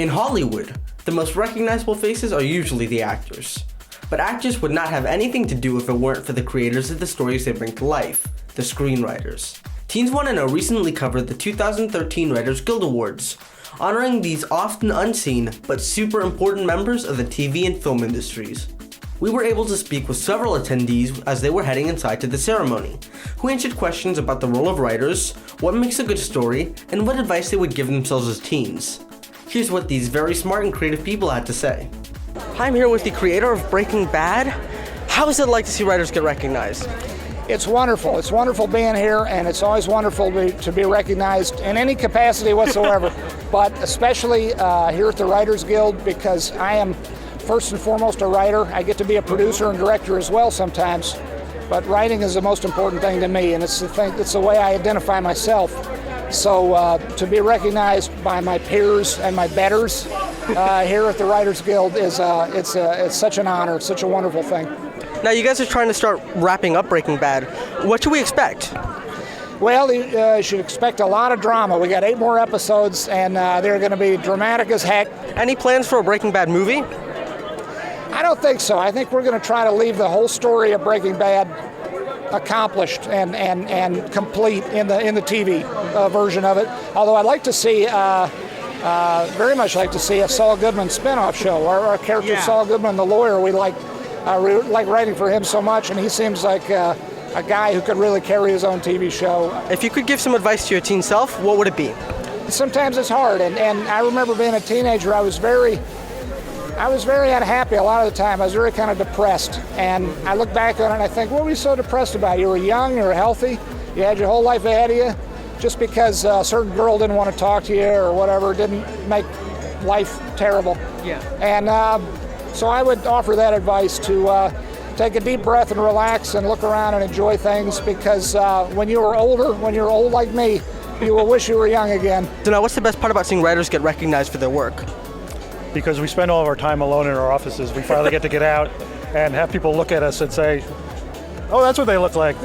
In Hollywood, the most recognizable faces are usually the actors. But actors would not have anything to do if it weren't for the creators of the stories they bring to life, the screenwriters. Teens Wanna Know recently covered the 2013 Writers Guild Awards, honoring these often unseen but super important members of the TV and film industries. We were able to speak with several attendees as they were heading inside to the ceremony, who answered questions about the role of writers, what makes a good story, and what advice they would give themselves as teens. Here's what these very smart and creative people had to say. I'm here with the creator of Breaking Bad. How is it like to see writers get recognized? It's wonderful. It's wonderful being here, and it's always wonderful to be recognized in any capacity whatsoever, but especially here at the Writers Guild, because I am first and foremost a writer. I get to be a producer and director as well sometimes, but writing is the most important thing to me, and it's the way I identify myself. So to be recognized by my peers and my betters here at the Writers Guild it's such an honor. It's such a wonderful thing. Now you guys are trying to start wrapping up Breaking Bad. What should we expect? Well, you should expect a lot of drama. We got 8 more episodes, and they're going to be dramatic as heck. Any plans for a Breaking Bad movie? I don't think so. I think we're going to try to leave the whole story of Breaking Bad accomplished and complete in the TV version of it. Although I'd like to see, very much like to see a Saul Goodman spinoff show. Our character Saul Goodman, the lawyer, we like writing for him so much, and he seems like a guy who could really carry his own TV show. If you could give some advice to your teen self, what would it be? Sometimes it's hard, and I remember being a teenager, I was very unhappy a lot of the time. I was very kind of depressed, and I look back on it and I think, what were you so depressed about? You were young, you were healthy, you had your whole life ahead of you. Just because a certain girl didn't want to talk to you or whatever didn't make life terrible. Yeah. And so I would offer that advice to take a deep breath and relax and look around and enjoy things, because when you're old like me, you will wish you were young again. So now what's the best part about seeing writers get recognized for their work? Because we spend all of our time alone in our offices, we finally get to get out and have people look at us and say, oh, that's what they look like.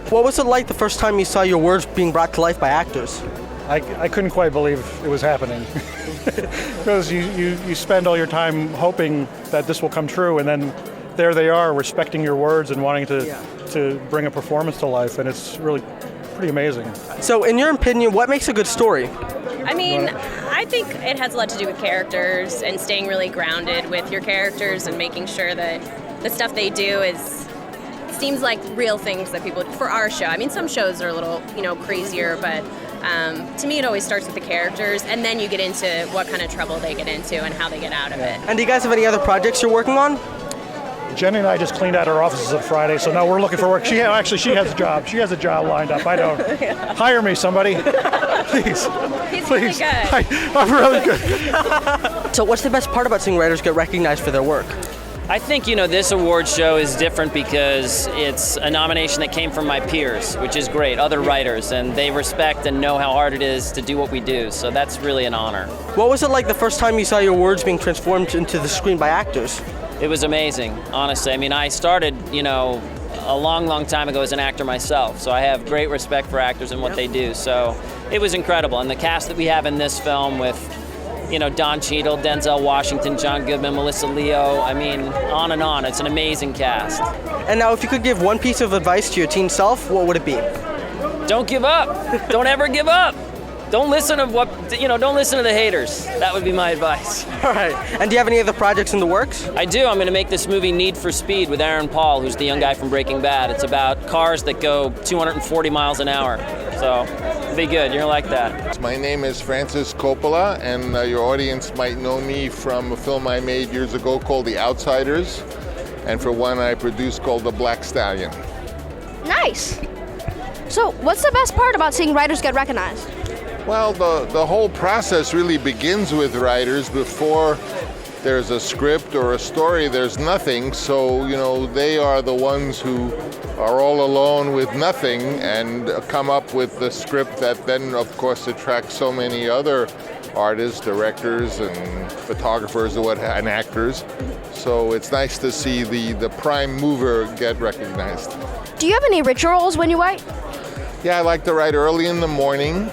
What was it like the first time you saw your words being brought to life by actors? I couldn't quite believe it was happening. Because you spend all your time hoping that this will come true, and then there they are respecting your words and wanting to bring a performance to life, and it's really pretty amazing. So in your opinion, what makes a good story? I mean, I think it has a lot to do with characters and staying really grounded with your characters and making sure that the stuff they do seems like real things that people do for our show. I mean, some shows are a little, crazier, but to me it always starts with the characters, and then you get into what kind of trouble they get into and how they get out of it. And do you guys have any other projects you're working on? Jenny and I just cleaned out our offices on Friday, so now we're looking for work. She has a job. She has a job lined up. I don't. Yeah. Hire me, somebody. Please. He's Please. really good. I'm really good. So what's the best part about seeing writers get recognized for their work? I think, this award show is different because it's a nomination that came from my peers, which is great, other writers, and they respect and know how hard it is to do what we do, so that's really an honor. What was it like the first time you saw your words being transformed into the screen by actors? It was amazing, honestly. I mean, I started, a long, long time ago as an actor myself, so I have great respect for actors and what they do, so it was incredible. And the cast that we have in this film with, Don Cheadle, Denzel Washington, John Goodman, Melissa Leo, I mean, on and on. It's an amazing cast. And now if you could give one piece of advice to your teen self, what would it be? Don't give up. Don't ever give up. Don't listen to don't listen to the haters. That would be my advice. All right. And do you have any other projects in the works? I do. I'm going to make this movie Need for Speed with Aaron Paul, who's the young guy from Breaking Bad. It's about cars that go 240 miles an hour. So it'll be good. You're going to like that. My name is Francis Coppola, and your audience might know me from a film I made years ago called The Outsiders, and for one I produced called The Black Stallion. Nice. So what's the best part about seeing writers get recognized? Well, the whole process really begins with writers. Before there's a script or a story, there's nothing. So, they are the ones who are all alone with nothing and come up with the script that then, of course, attracts so many other artists, directors, and photographers and actors. So it's nice to see the prime mover get recognized. Do you have any rituals when you write? Yeah, I like to write early in the morning.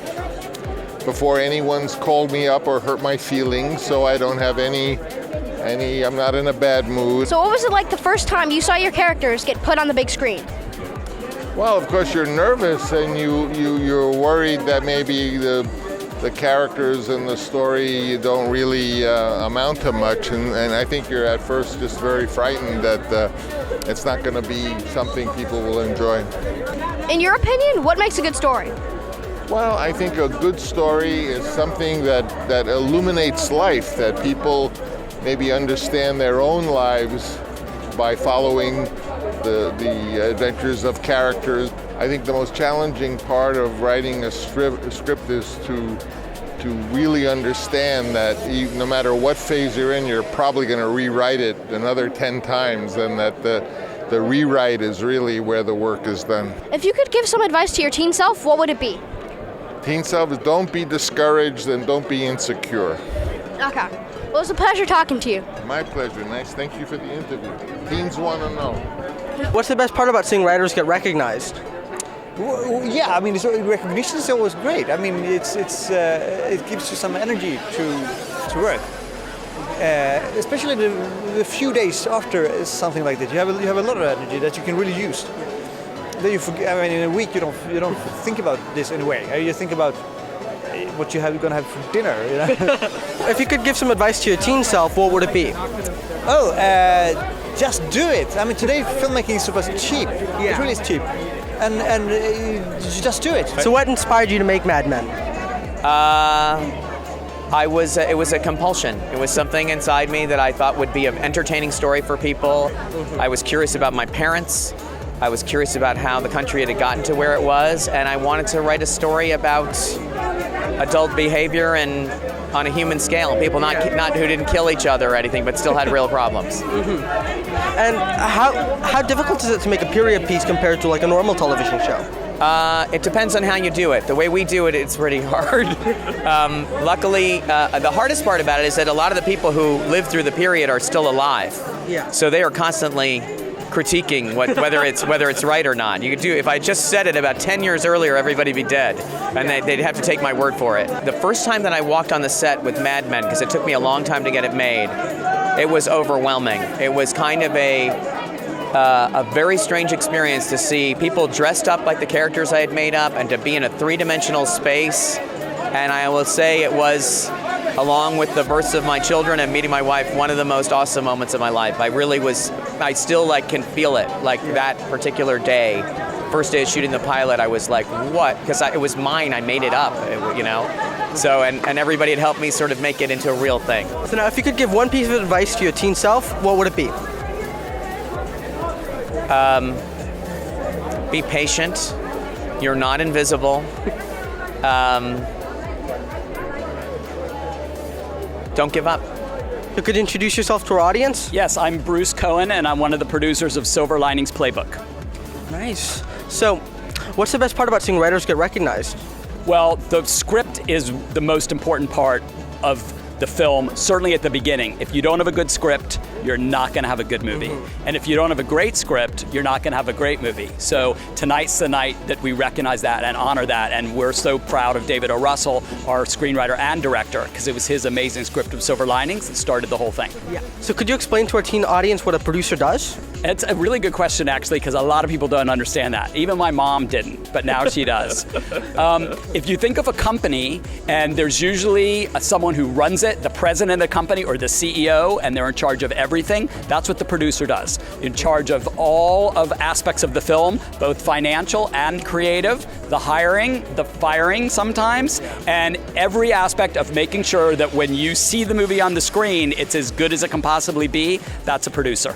before anyone's called me up or hurt my feelings, so I don't have any, I'm not in a bad mood. So what was it like the first time you saw your characters get put on the big screen? Well, of course you're nervous and you're worried that maybe the characters and the story don't really amount to much, and I think you're at first just very frightened that it's not going to be something people will enjoy. In your opinion, what makes a good story? Well, I think a good story is something that illuminates life, that people maybe understand their own lives by following the adventures of characters. I think the most challenging part of writing a script is to really understand that no matter what phase you're in, you're probably going to rewrite it another 10 times, and that the rewrite is really where the work is done. If you could give some advice to your teen self, what would it be? Teen self is don't be discouraged and don't be insecure. Okay. Well, it was a pleasure talking to you. My pleasure. Nice. Thank you for the interview. Teens want to know. What's the best part about seeing writers get recognized? Well, yeah, I mean, recognition is always great. I mean, it gives you some energy to work. Especially the few days after something like that, you have a lot of energy that you can really use. Then you forget. I mean, in a week you don't think about this in a way. You think about what you're going to have for dinner. You know? If you could give some advice to your teen self, what would it be? Oh, just do it. I mean, today filmmaking is super cheap. Yeah. It really is cheap, and you just do it. So what inspired you to make Mad Men? It was a compulsion. It was something inside me that I thought would be an entertaining story for people. I was curious about my parents. I was curious about how the country had gotten to where it was, and I wanted to write a story about adult behavior and on a human scale, people not who didn't kill each other or anything, but still had real problems. Mm-hmm. And how difficult is it to make a period piece compared to like a normal television show? It depends on how you do it. The way we do it, it's pretty hard. Luckily, the hardest part about it is that a lot of the people who lived through the period are still alive. Yeah. So they are constantly critiquing whether it's right or not. You could do, if I just said it about 10 years earlier, everybody'd be dead, and they'd have to take my word for it. The first time that I walked on the set with Mad Men, because it took me a long time to get it made, it was overwhelming. It was kind of a very strange experience to see people dressed up like the characters I had made up and to be in a three-dimensional space. And I will say it was, along with the births of my children and meeting my wife, one of the most awesome moments of my life. I still can feel it, like that particular day. First day of shooting the pilot, I was like, what? Because it was mine, I made it up, you know? So, and everybody had helped me sort of make it into a real thing. So now, if you could give one piece of advice to your teen self, what would it be? Be patient. You're not invisible. Don't give up. You could introduce yourself to our audience? Yes, I'm Bruce Cohen, and I'm one of the producers of Silver Linings Playbook. Nice. So, what's the best part about seeing writers get recognized? Well, the script is the most important part of the film, certainly at the beginning. If you don't have a good script, you're not going to have a good movie. And if you don't have a great script, you're not going to have a great movie. So tonight's the night that we recognize that and honor that, and we're so proud of David O. Russell, our screenwriter and director, because it was his amazing script of Silver Linings that started the whole thing. Yeah. So could you explain to our teen audience what a producer does? It's a really good question, actually, because a lot of people don't understand that. Even my mom didn't, but now she does. If you think of a company, and there's usually someone who runs it, the president of the company or the CEO, and they're in charge of everything, that's what the producer does. In charge of all of aspects of the film, both financial and creative, the hiring, the firing sometimes, and every aspect of making sure that when you see the movie on the screen, it's as good as it can possibly be. That's a producer.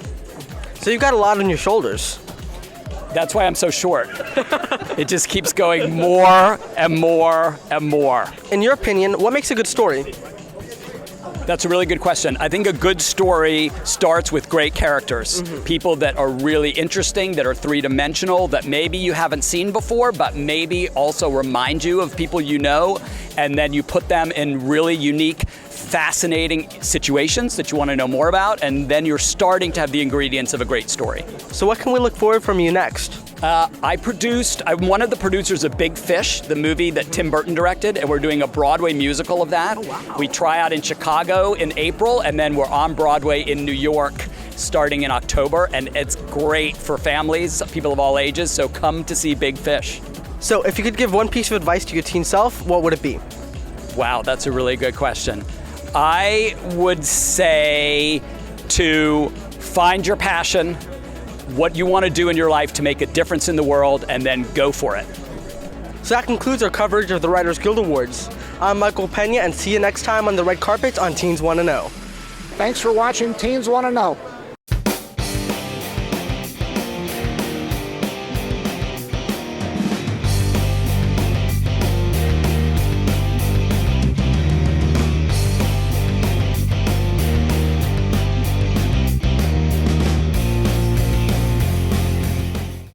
So you've got a lot on your shoulders. That's why I'm so short. It just keeps going more and more and more. In your opinion, what makes a good story? That's a really good question. I think a good story starts with great characters. People that are really interesting, that are three-dimensional, that maybe you haven't seen before, but maybe also remind you of people you know, and then you put them in really unique, fascinating situations that you want to know more about, and then you're starting to have the ingredients of a great story. So what can we look forward from you next? I'm one of the producers of Big Fish, the movie that Tim Burton directed, and we're doing a Broadway musical of that. Oh, wow. We try out in Chicago in April, and then we're on Broadway in New York starting in October, and it's great for families, people of all ages, so come to see Big Fish. So if you could give one piece of advice to your teen self, what would it be? Wow, that's a really good question. I would say to find your passion, what you want to do in your life to make a difference in the world, and then go for it. So that concludes our coverage of the Writers Guild Awards. I'm Michael Pena, and see you next time on the red carpet on Teens Want to Know. Thanks for watching Teens Want to Know.